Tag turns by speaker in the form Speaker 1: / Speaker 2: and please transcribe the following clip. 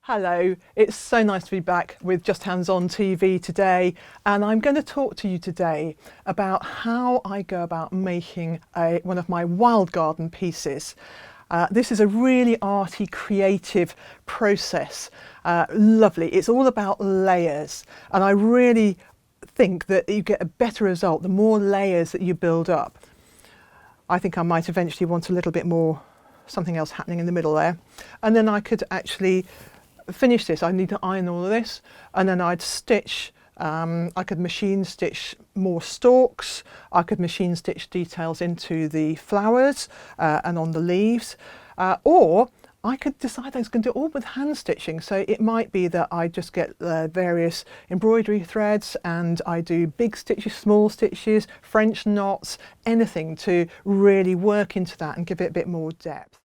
Speaker 1: Hello, it's so nice to be back with Justhands-on.tv today, and I'm going to talk to you today about how I go about making one of my wild garden pieces. This is a really arty, creative process. Lovely. It's all about layers, and I really think that you get a better result the more layers that you build up. I think I might eventually want a little bit more, something else happening in the middle there, and then I could actually finish this. I need to iron all of this, and then I'd stitch. I could machine stitch more stalks. I could machine stitch details into the flowers and on the leaves, or I could decide I was going to do it all with hand stitching. So it might be that I just get various embroidery threads and I do big stitches, small stitches, French knots, anything to really work into that and give it a bit more depth.